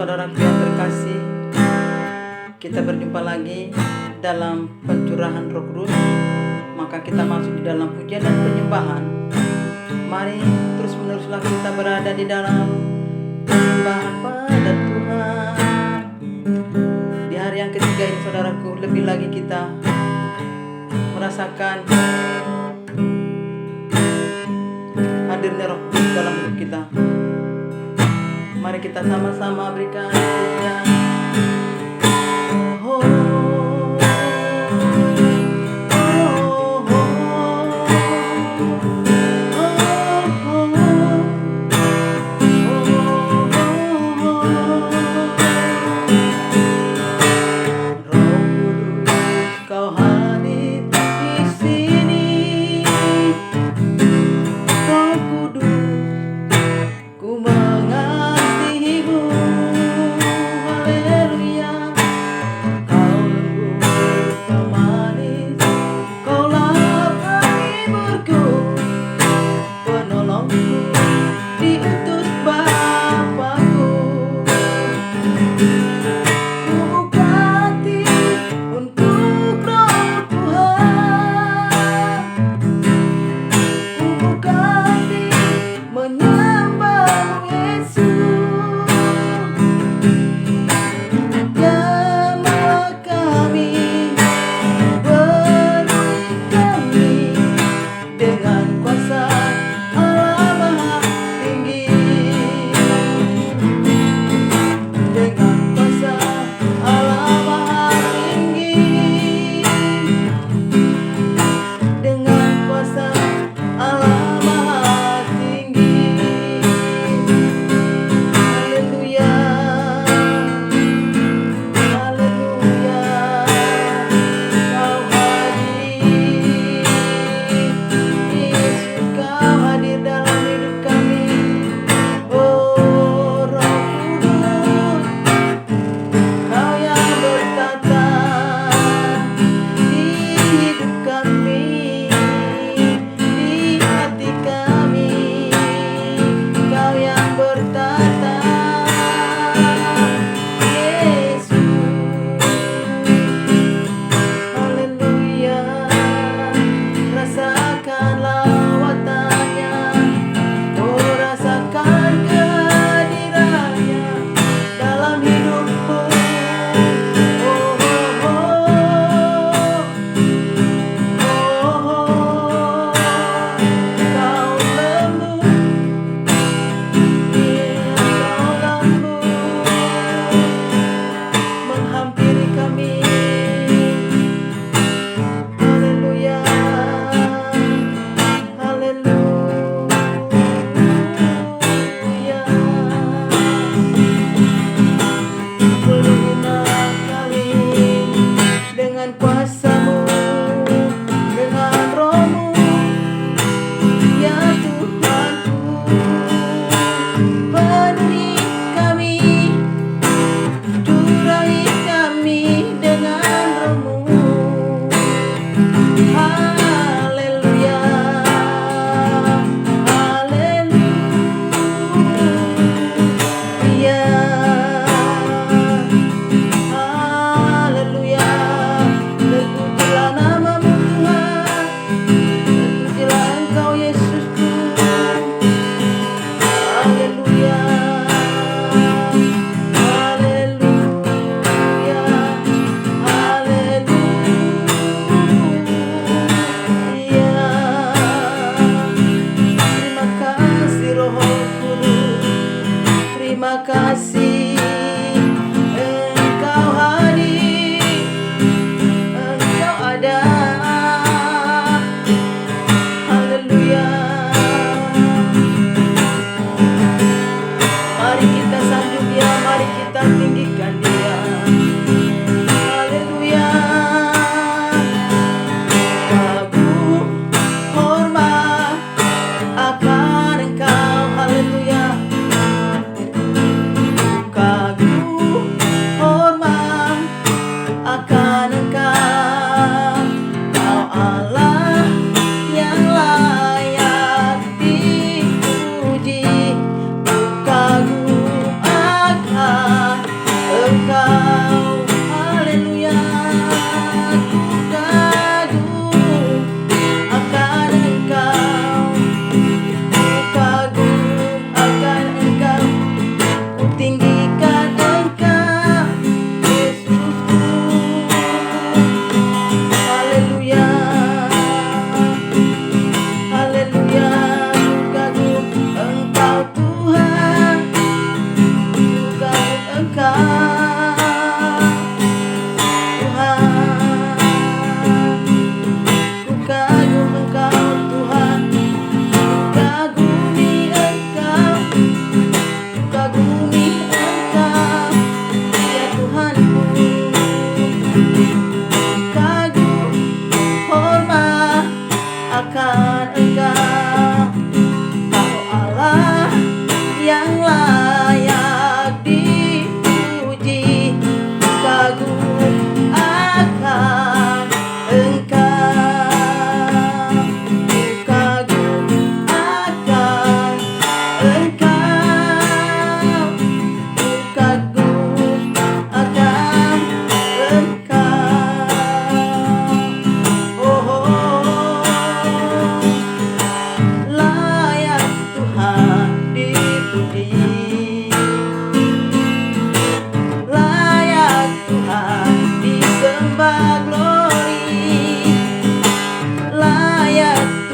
saudaraku yang terkasih, kita berjumpa lagi dalam pencurahan Roh Kudus. Maka kita masuk di dalam pujian dan penyembahan. Mari terus meneruslah kita berada di dalam penyembahan pada Tuhan. Di hari yang ketiga ini saudaraku, lebih lagi kita merasakan hadirnya Roh Kudus dalam hidup kita. Mari kita sama-sama berikan pujian.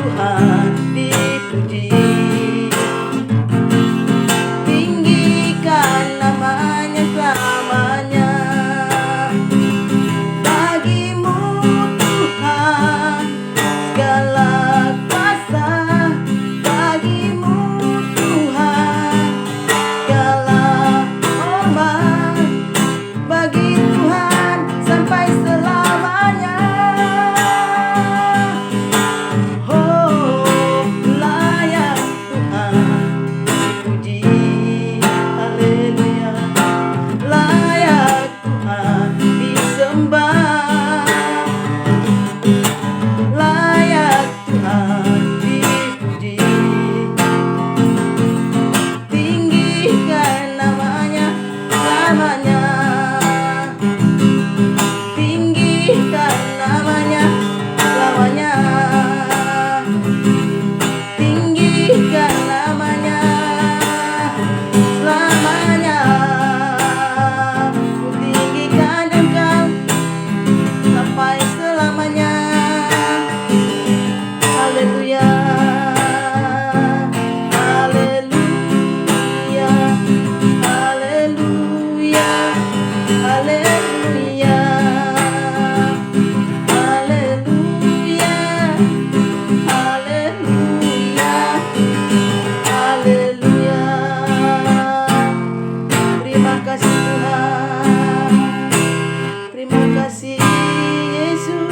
Tuhan dipuji. Tinggikan namanya selamanya. Bagimu Tuhan segala kuasa. Bagimu Tuhan segala hormat. Bagi Tuhan sampai selamanya. Oh, layak Tuhan dipuji. Haleluya. Layak Tuhan disembah. Layak Tuhan dipuji. Tinggikan namanya selamanya. Tinggikan namanya selamanya. Tinggikan namanya selamanya. Ku tinggikan Engkau sampai selamanya. Haleluya. Haleluya. Haleluya. Haleluya. Haleluya. Haleluya. Haleluya. Terima kasih Tuhan. Terima kasih Yesus.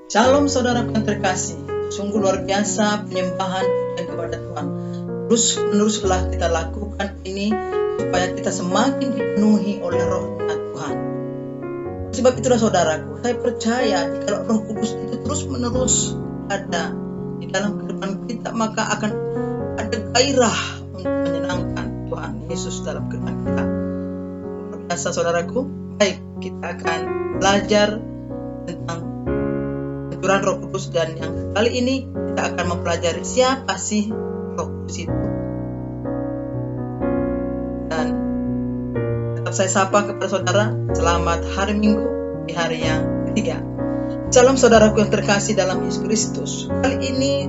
Shalom saudara yang terkasih. Sungguh luar biasa penyembahan dan kepada Tuhan. Terus meneruslah kita lakukan ini supaya kita semakin dipenuhi oleh rohnya Tuhan. Sebab itulah saudaraku, saya percaya jika Roh Kudus itu terus menerus ada di dalam kehidupan kita, maka akan ada gairah untuk menyenangkan Tuhan Yesus dalam kehidupan kita. Luar biasa saudaraku. Baik, kita akan belajar tentang pencurahan Roh Kudus, dan yang kali ini kita akan mempelajari siapa sih Roh Kudus itu. Dan tetap saya sapa kepada saudara, selamat hari Minggu di hari yang ketiga. Salam saudaraku yang terkasih dalam Yesus Kristus. Kali ini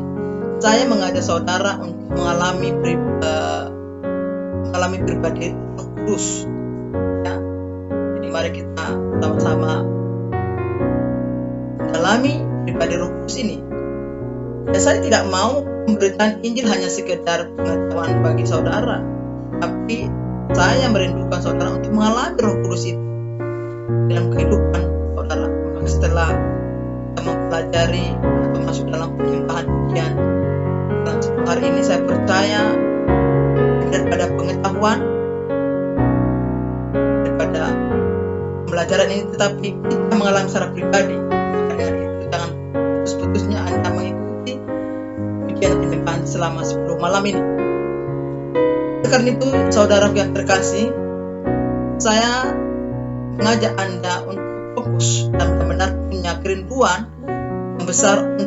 saya mengajak saudara untuk mengalami pribadi Roh Kudus. Ya. Jadi mari kita sama-sama mendalami pribadi Roh Kudus ini. Dan saya tidak mau memberikan Injil hanya sekedar pengetahuan bagi saudara, tapi saya merindukan saudara untuk mengalami Roh Kudus itu dalam kehidupan saudara. Maka setelah kita mempelajari atau masuk dalam penyembahan pujian dalam hari ini, saya percaya daripada pengetahuan, daripada pembelajaran ini, tetapi kita mengalami secara pribadi. Maka dari itu jangan putus-putusnya Anda mengikuti pujian penyembahan selama 10 malam ini. Karena itu saudara yang terkasih, saya mengajak Anda untuk fokus dan benar-benar punya kerinduan yang besar untuk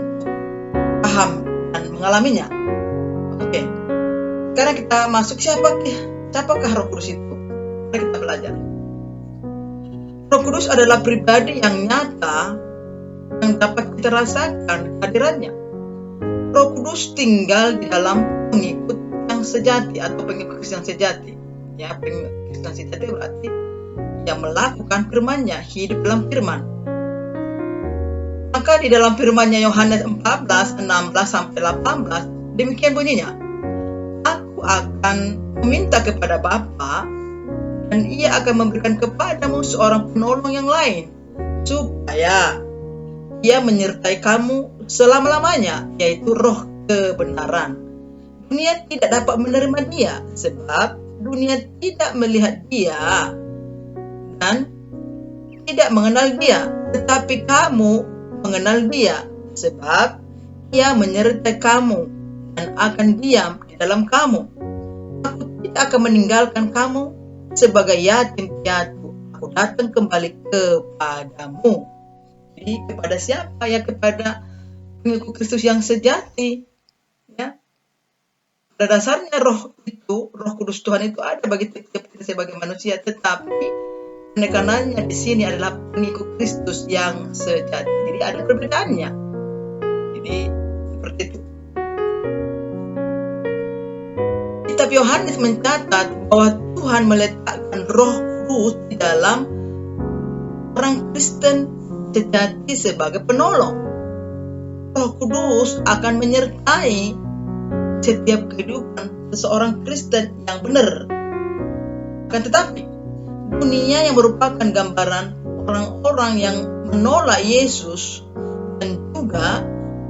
paham dan mengalaminya. Oke, sekarang kita masuk siapakah Roh Kudus itu? Mari kita belajar. Roh Kudus adalah pribadi yang nyata yang dapat kita rasakan kehadirannya. Roh Kudus tinggal di dalam pengikut yang sejati atau pengikut Kristus yang sejati. Ya, pengikut Kristus yang sejati berarti yang melakukan firman-Nya, hidup dalam firman. Maka di dalam firman-Nya Yohanes 14, 16 sampai 18 demikian bunyinya. Aku akan meminta kepada Bapa, dan Ia akan memberikan kepadamu seorang penolong yang lain, supaya Ia menyertai kamu selama-lamanya, yaitu Roh kebenaran. Dunia tidak dapat menerima Dia, sebab dunia tidak melihat Dia dan tidak mengenal Dia. Tetapi kamu mengenal Dia, sebab Ia menyertai kamu dan akan diam di dalam kamu. Aku tidak akan meninggalkan kamu sebagai yatim piatu. Aku datang kembali kepadamu. Jadi kepada siapa? Ya kepada pengikut Kristus yang sejati. Ya. Pada dasarnya Roh Kudus Tuhan itu ada bagi tiap kita sebagai manusia, tetapi penekanannya di sini adalah pengikut Kristus yang sejati. Jadi ada perbedaannya. Jadi seperti itu. Kitab Yohanes mencatat bahwa Tuhan meletakkan Roh Kudus di dalam orang Kristen sejati sebagai penolong. Roh Kudus akan menyertai setiap kehidupan seseorang Kristen yang benar. Akan tetapi, dunia yang merupakan gambaran orang-orang yang menolak Yesus dan juga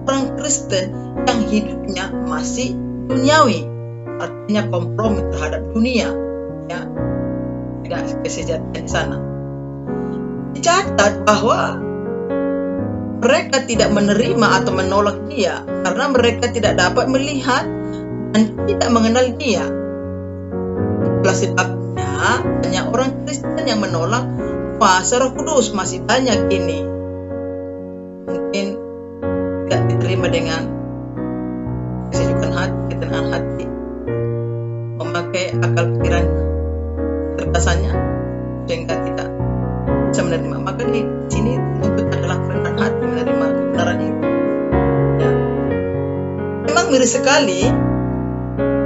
orang Kristen yang hidupnya masih duniawi, artinya kompromi terhadap dunia, ya, tidak kesejahteraan di sana. Dicatat bahwa mereka tidak menerima atau menolak Dia karena mereka tidak dapat melihat dan tidak mengenal Dia. Itulah sebabnya banyak orang Kristen yang menolak kuasa Roh Kudus. Masih banyak ini mungkin tidak diterima dengan kesejukan hati, ketenangan hati, memakai akal pikiran kecerdasannya sehingga tidak bisa menerima. Maka di sini untuk adalah kerendahan hati menerima kebenaran itu. Ya. Memang miris sekali,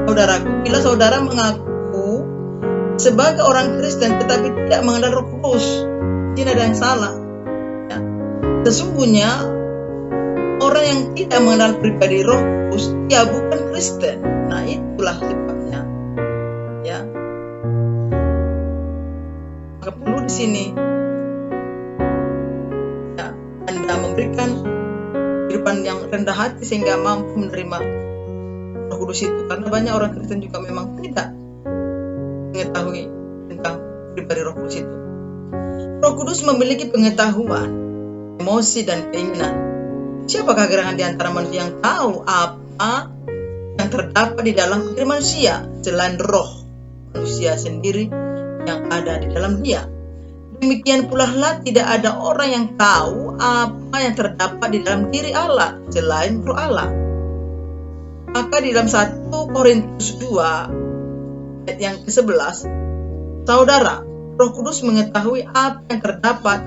saudaraku, bila saudara mengaku sebagai orang Kristen tetapi tidak mengenal Roh Kudus. Tidak ada yang salah. Ya. Sesungguhnya orang yang tidak mengenal pribadi Roh Kudus, dia bukan Kristen. Nah, itulah sebabnya. Ya. Maka perlu di sini ya, Anda memberikan kehidupan yang rendah hati sehingga mampu menerima Roh Kudus itu, karena banyak orang Kristen juga memang tidak mengetahui tentang pribadi Roh Kudus itu. Roh Kudus memiliki pengetahuan, emosi, dan keinginan. Siapakah gerangan di antara manusia yang tahu apa yang terdapat di dalam diri manusia selain roh manusia sendiri yang ada di dalam dia? Demikian pula tidak ada orang yang tahu apa yang terdapat di dalam diri Allah selain Roh Allah. Maka di dalam 1 Korintus 2 ayat yang ke-11, saudara, Roh Kudus mengetahui apa yang terdapat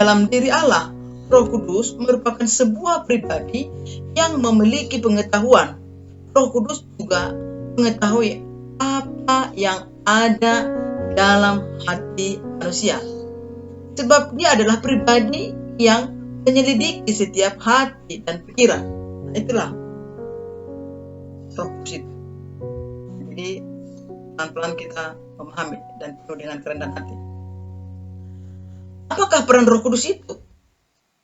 dalam diri Allah. Roh Kudus merupakan sebuah pribadi yang memiliki pengetahuan. Roh Kudus juga mengetahui apa yang ada dalam hati manusia. Sebab dia adalah pribadi yang menyelidiki setiap hati dan pikiran. Nah, itulah Roh Kudus itu. Jadi pelan-pelan kita memahami dan penuh dengan kerendahan hati. Apakah peran Roh Kudus itu?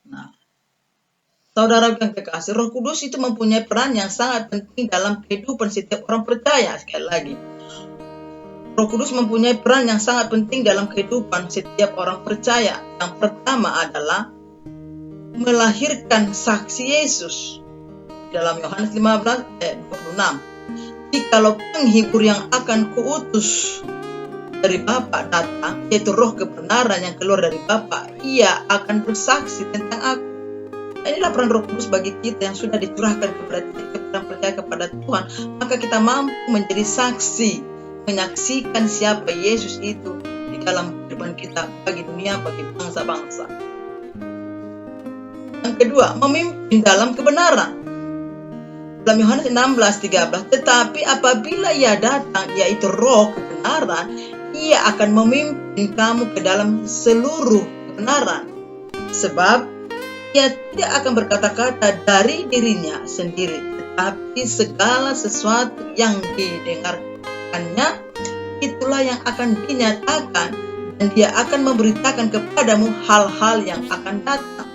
Nah, saudara yang kekasih, Roh Kudus itu mempunyai peran yang sangat penting dalam kehidupan setiap orang percaya. Sekali lagi, Roh Kudus mempunyai peran yang sangat penting dalam kehidupan setiap orang percaya. Yang pertama adalah melahirkan saksi Yesus. Dalam Yohanes 15 ayat 26, jikalau penghibur yang akan kuutus dari Bapa datang, yaitu Roh kebenaran yang keluar dari Bapa, ia akan bersaksi tentang aku. Nah, inilah peran Roh Kudus bagi kita yang sudah dicurahkan kepada kita yang percaya kepada Tuhan. Maka kita mampu menjadi saksi, menyaksikan siapa Yesus itu di dalam kehidupan kita bagi dunia, bagi bangsa-bangsa. Yang kedua, memimpin dalam kebenaran. Dalam Yohanes 16:13, tetapi apabila ia datang, yaitu Roh kebenaran, ia akan memimpin kamu ke dalam seluruh kebenaran. Sebab ia tidak akan berkata-kata dari dirinya sendiri, tetapi segala sesuatu yang didengarkannya, itulah yang akan dinyatakan, dan dia akan memberitakan kepadamu hal-hal yang akan datang.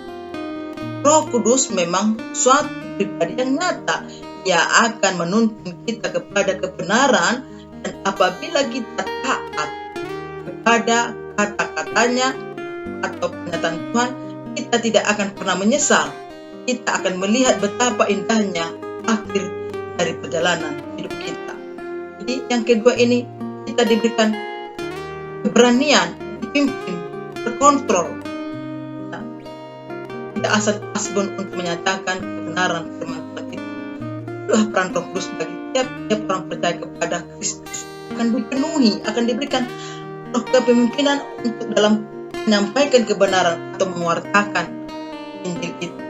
Roh Kudus memang suatu pribadi yang nyata. Ia akan menuntun kita kepada kebenaran, dan apabila kita taat kepada kata-katanya atau pernyataan Tuhan, kita tidak akan pernah menyesal. Kita akan melihat betapa indahnya akhir dari perjalanan hidup kita. Jadi yang kedua ini, kita diberikan keberanian, dipimpin, terkontrol. Tidak asal-asbun untuk menyatakan kebenaran firman Tuhan itu. Itulah peran Roh Kudus bagi setiap orang percaya kepada Kristus akan dipenuhi, akan diberikan roh kepemimpinan untuk dalam menyampaikan kebenaran atau mewartakan Injil itu.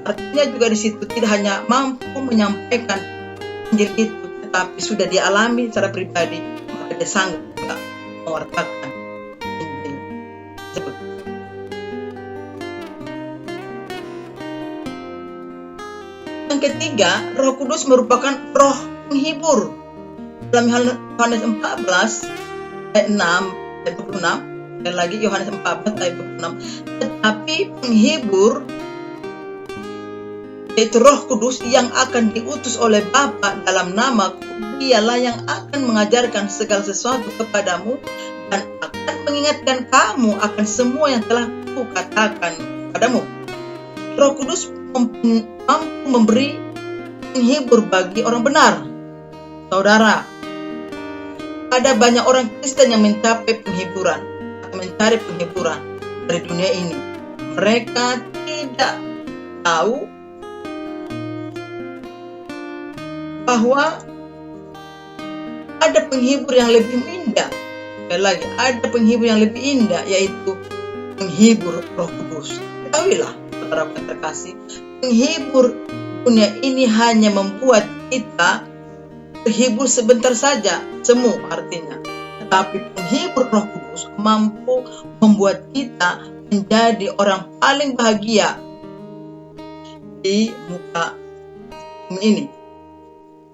Artinya juga di situ tidak hanya mampu menyampaikan Injil itu, tetapi sudah dialami secara pribadi, maka dia sanggup juga mewartakan Injil tersebut. Yang ketiga, Roh Kudus merupakan roh penghibur. Dalam Yohanes 14 ayat 6 ayat 26, dan lagi Yohanes 14 ayat 26, tetapi penghibur yaitu Roh Kudus yang akan diutus oleh Bapa dalam namaku, dialah yang akan mengajarkan segala sesuatu kepadamu dan akan mengingatkan kamu akan semua yang telah kukatakan kepadamu. Roh Kudus mampu memberi penghibur bagi orang benar. Saudara, ada banyak orang Kristen yang mencari penghiburan dari dunia ini. Mereka tidak tahu bahwa ada penghibur yang lebih indah. Sekali lagi, ada penghibur yang lebih indah, yaitu penghibur Roh Kudus. Ketahuilah, saudara terkasih, penghibur dunia ini hanya membuat kita terhibur sebentar saja, semu artinya. Tetapi penghibur Roh Kudus mampu membuat kita menjadi orang paling bahagia di muka bumi ini.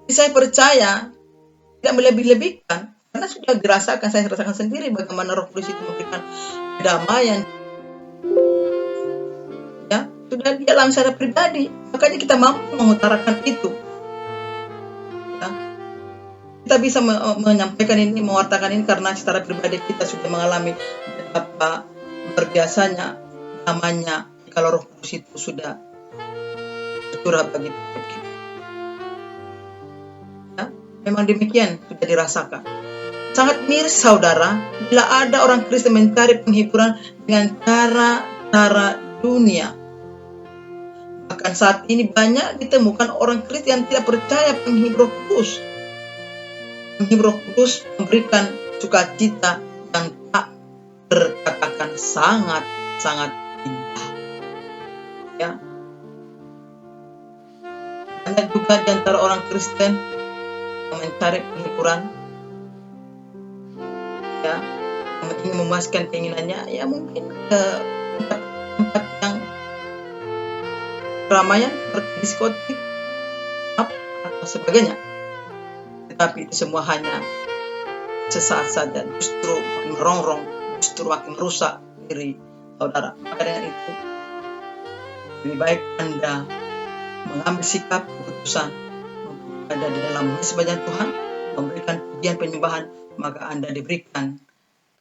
Saya percaya tidak melebih-lebihkan, karena sudah saya rasakan sendiri bagaimana Roh Kudus itu memberikan kedamaian. Ya, sudah dialami secara pribadi, makanya kita mampu mengutarakan itu. Ya. Kita bisa menyampaikan ini, mewartakan ini karena secara pribadi kita sudah mengalami betapa luar biasanya namanya kalau Roh Kudus itu sudah bercurah bagi hidup kita. Ya, memang demikian sudah dirasakan. Sangat miris saudara, bila ada orang Kristen mencari penghiburan dengan cara-cara dunia. Bahkan saat ini banyak ditemukan orang Kristen yang tidak percaya penghibur Roh Kudus. Penghibur Roh Kudus memberikan sukacita yang tak terkatakan, sangat indah. Ya. Banyak juga di antara orang Kristen yang mencari penghiburan, ya, yang ingin memuaskan keinginannya, ya mungkin ke tempat yang keramaian seperti diskotik atau sebagainya. Tetapi itu semua hanya sesaat saja, justru makin merongrong, justru makin merusak diri saudara. Maka dengan itu lebih baik Anda mengambil sikap keputusan untuk ada di dalam mesbah Tuhan, memberikan pujian penyembahan, maka Anda diberikan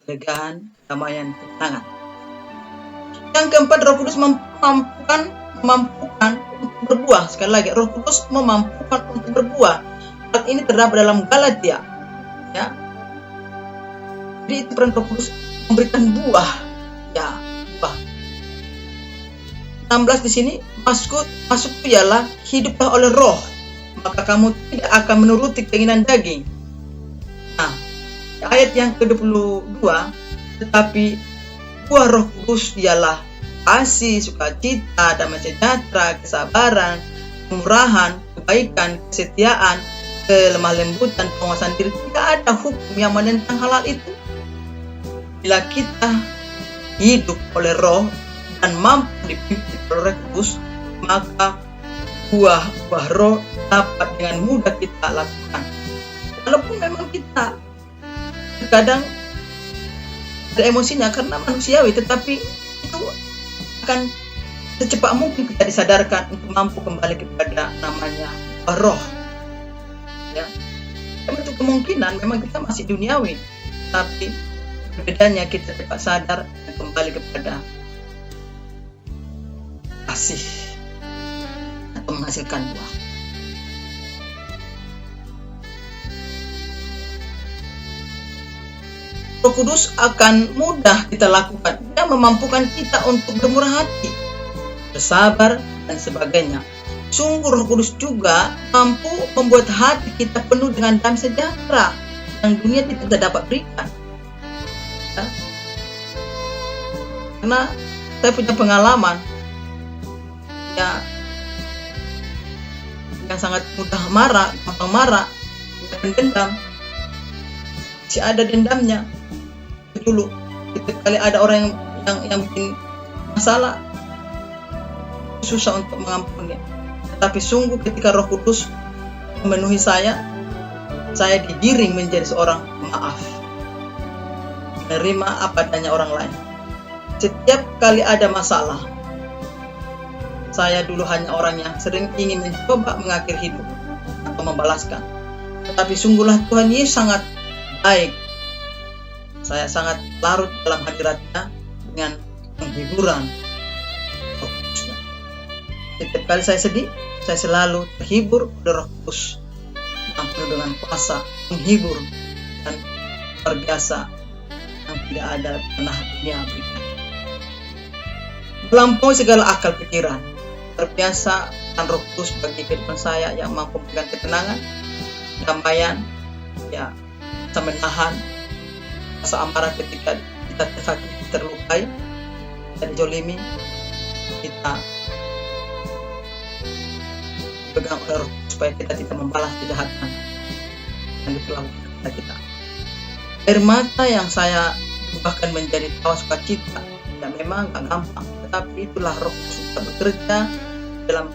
kelegaan, kedamaian, ketenangan. Yang keempat, Roh Kudus memampukan untuk berbuah. Sekali lagi, Roh Kudus memampukan untuk berbuah. Hal ini terdapat dalam Galatia. Ya. Jadi itu peran Roh Kudus memberikan buah. Ya, buah. 16 di sini, masukku ialah hiduplah oleh Roh, maka kamu tidak akan menuruti keinginan daging. Nah, ayat yang ke-22, tetapi buah Roh Kudus ialah kasih, sukacita, damai sejahtera, kesabaran, kemurahan, kebaikan, kesetiaan, kelemah lembutan, penguasaan diri. Tidak ada hukum yang menentang hal itu. Bila kita hidup oleh Roh dan mampu dipimpin oleh Roh Kudus, maka buah Roh dapat dengan mudah kita lakukan. Walaupun memang kita kadang ada emosinya karena manusiawi, tetapi itu akan secepat mungkin kita disadarkan untuk mampu kembali kepada namanya Roh. Ya, memang itu kemungkinan, memang kita masih duniawi, tapi bedanya kita cepat sadar dan kembali kepada kasih atau menghasilkan buah. Roh Kudus akan mudah kita lakukan. Dia memampukan kita untuk bermurah hati, bersabar, dan sebagainya. sungguh Roh Kudus juga mampu membuat hati kita penuh dengan damai sejahtera yang dunia tidak dapat berikan. Ya. Karena saya punya pengalaman ya, yang sangat mudah marah, gampang marah, dendam. Si ada dendamnya. Dulu setiap kali ada orang yang bikin masalah, susah untuk mengampuni. Tetapi sungguh ketika Roh Kudus memenuhi saya digiring menjadi seorang pemaaf, menerima apa adanya orang lain. Setiap kali ada masalah, saya dulu hanya orang yang sering ingin mencoba mengakhiri hidup atau membalaskan. Tetapi sungguhlah Tuhan Yesus sangat baik. Saya sangat larut dalam hadiratnya dengan penghiburan Roh Kudusnya. Setiap kali saya sedih, saya selalu terhibur oleh Roh Kudus yang penuh dengan kuasa, menghibur dan luar biasa yang tidak ada pernah dunia berikan. Melampaui segala akal pikiran, terbiasa dan Roh Kudus bagi kehidupan saya yang mampu memberikan ketenangan, damaian, ya, bisa menahan rasa amarah ketika kita tersakiti, terlukai, kita dijolimi, kita pegang oleh Roh supaya kita tidak membalas kejahatan yang diperlakukan kepada kita. Air mata yang saya ubahkan menjadi tawa sukacita, ya memang gak gampang, tetapi itulah Roh suka bekerja dalam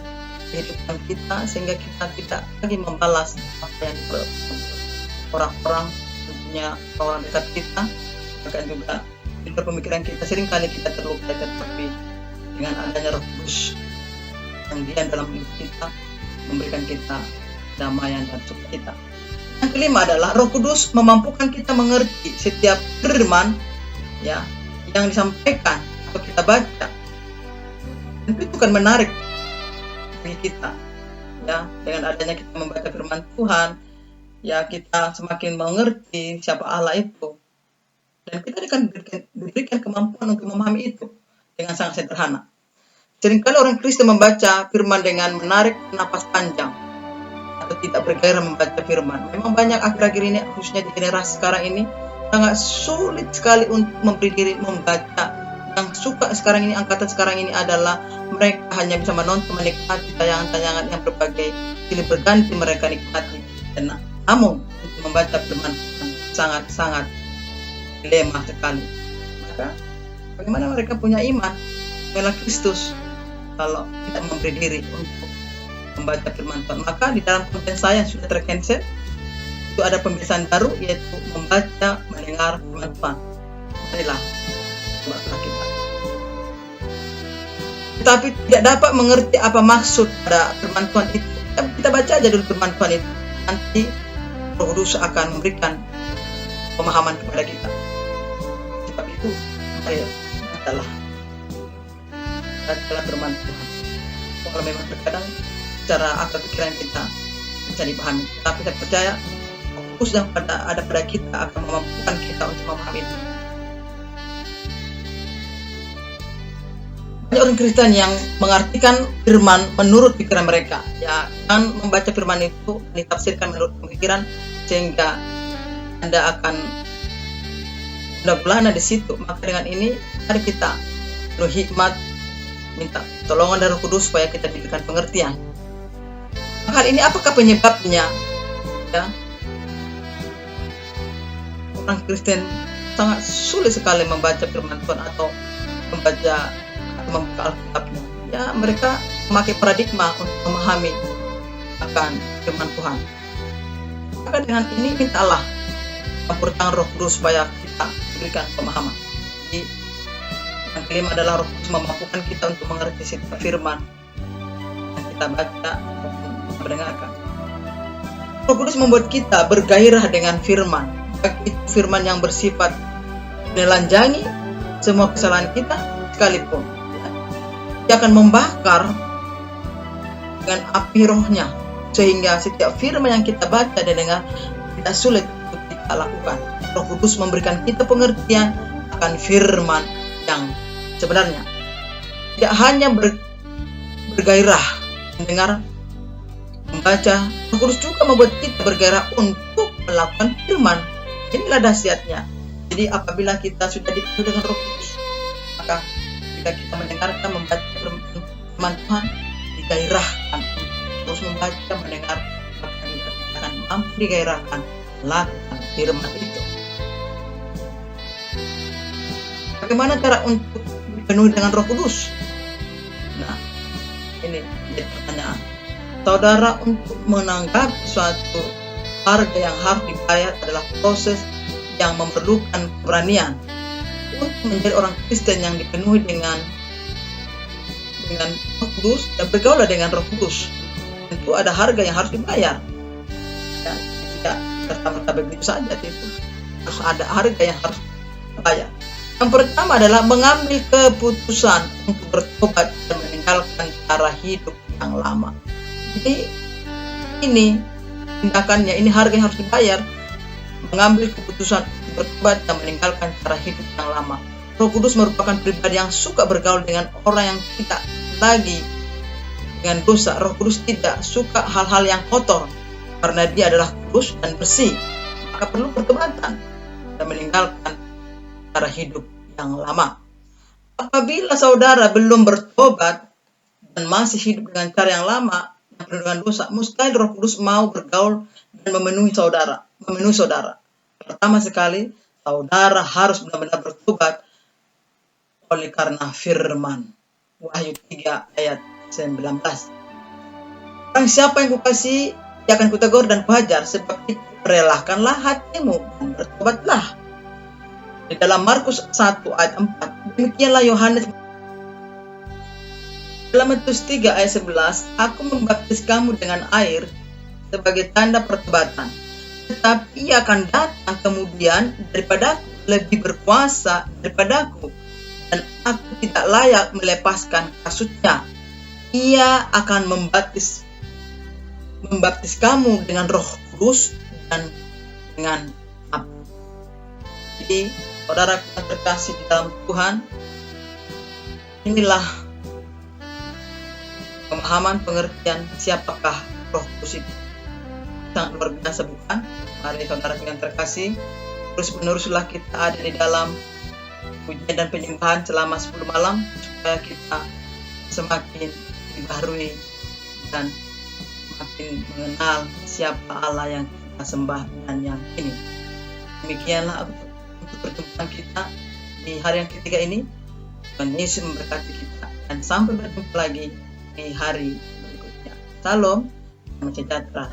kehidupan kita sehingga kita tidak lagi membalas apa yang diperlakukan orang-orang, tentunya orang dekat kita, bahkan juga di pemikiran kita. Seringkali kita terlukai, tetapi dengan adanya Roh Kudus yang diam dalam hidup kita, memberikan kita damaian dan sukacita. Yang kelima adalah Roh Kudus memampukan kita mengerti setiap firman ya yang disampaikan atau kita baca. Dan itu kan menarik bagi kita ya, dengan adanya kita membaca firman Tuhan ya, kita semakin mengerti siapa Allah itu, dan kita akan diberikan kemampuan untuk memahami itu dengan sangat sederhana. Seringkali orang Kristen membaca firman dengan menarik napas panjang atau tidak bergairah membaca firman. Memang banyak akhir-akhir ini, khususnya di generasi sekarang ini, sangat sulit sekali untuk memberi diri membaca. Yang suka sekarang ini, angkatan sekarang ini adalah mereka hanya bisa menonton, menikmati tayangan-tayangan yang berbagai silih berganti mereka nikmati. Dan namun untuk membaca firman sangat-sangat dilema sekali. Maka bagaimana mereka punya iman bela Kristus kalau tidak memberi diri untuk membaca firman Tuhan? Maka di dalam konten saya yang sudah tercancel itu ada pembiasaan baru, yaitu membaca, mendengar firman Tuhan. Marilah cobalah kita. Tetapi tidak dapat mengerti apa maksud pada firman Tuhan itu. Kita baca aja dulu firman Tuhan itu. Nanti Roh Kudus akan memberikan pemahaman kepada kita. Sebab itu, ayo bacalah firman Tuhan. Kalau memang terkadang secara akal pikiran kita bisa dipahami, tapi saya percaya fokus yang ada pada kita akan memampukan kita untuk memahami itu. Banyak orang Kristen yang mengartikan firman menurut pikiran mereka, ya kan, membaca firman itu ditafsirkan menurut pemikiran sehingga Anda akan mudah-mudahan di situ. Maka dengan ini mari kita penuh hikmat, minta tolongan dari Roh Kudus supaya kita diberikan pengertian. Hal ini apakah penyebabnya? Ya, orang Kristen sangat sulit sekali membaca firman Tuhan atau membaca atau membuka Alkitabnya. Ya, mereka memakai paradigma untuk memahami akan firman Tuhan. Maka dengan ini mintalah campur tangan Roh Kudus supaya kita diberikan pemahaman. Jadi yang kelima adalah Roh Kudus memampukan kita untuk mengerti setiap firman yang kita baca dan mendengarkan. Roh Kudus membuat kita bergairah dengan firman, baik itu firman yang bersifat menelanjangi semua kesalahan kita sekalipun. Dia akan membakar dengan api rohnya, sehingga setiap firman yang kita baca dan dengar tidak sulit untuk kita lakukan. Roh Kudus memberikan kita pengertian akan firman yang sebenarnya. Tidak hanya bergairah mendengar, membaca. Roh Kudus juga membuat kita bergairah untuk melakukan firman. Inilah dahsyatnya. Jadi apabila kita sudah dipenuhi dengan Roh Kudus, maka ketika kita mendengarkan, membaca firman Tuhan, digairahkan terus membaca, mendengar, maka kita akan mampu digairahkan melakukan firman itu. Bagaimana cara untuk dipenuhi dengan Roh Kudus? Nah, ini jadi pertanyaan. Saudara, untuk menanggapi suatu harga yang harus dibayar adalah proses yang memerlukan keberanian. Untuk menjadi orang Kristen yang dipenuhi dengan Roh Kudus dan bergaul dengan Roh Kudus, tentu ada harga yang harus dibayar. Dan tidak serta-merta begitu saja, itu harus ada harga yang harus dibayar. Yang pertama adalah mengambil keputusan untuk bertobat dan meninggalkan cara hidup yang lama. Jadi ini tindakannya, ini harga yang harus dibayar. Mengambil keputusan untuk bertobat dan meninggalkan cara hidup yang lama. Roh Kudus merupakan pribadi yang suka bergaul dengan orang yang tidak lagi dengan dosa. Roh Kudus tidak suka hal-hal yang kotor karena dia adalah kudus dan bersih. Maka perlu pertobatan dan meninggalkan cara hidup yang lama. Apabila saudara belum bertobat dan masih hidup dengan cara yang lama yang penuh dengan dosa, mustahil Roh Kudus mau bergaul dan memenuhi saudara. Pertama sekali, saudara harus benar-benar bertobat oleh karena firman. Wahyu 3 ayat 19. Orang siapa yang kukasihi, dia akan kutegur dan kuhajar, sebab itu relakanlah hatimu dan bertobatlah. Di dalam Markus 1 ayat 4, demikianlah Yohanes. Dalam Matius 3 ayat 11, aku membaptis kamu dengan air sebagai tanda pertobatan, tetapi ia akan datang kemudian daripadaku, lebih berkuasa daripadaku, dan aku tidak layak melepaskan kasutnya. Ia akan membaptis kamu dengan Roh Kudus dan dengan api. Jadi saudara yang terkasih di dalam Tuhan, inilah pemahaman pengertian siapakah Roh Kudus itu. Sangat luar biasa, bukan? Mari saudara yang terkasih, terus meneruslah kita ada di dalam pujian dan penyembahan selama 10 malam, supaya kita semakin dibaharui dan semakin mengenal siapa Allah yang kita sembah dan yang ini. Demikianlah untuk perjumpaan kita di hari yang ketiga ini. Tuhan Yesus memberkati kita dan sampai berjumpa lagi di hari berikutnya. Salam, salam sejahtera.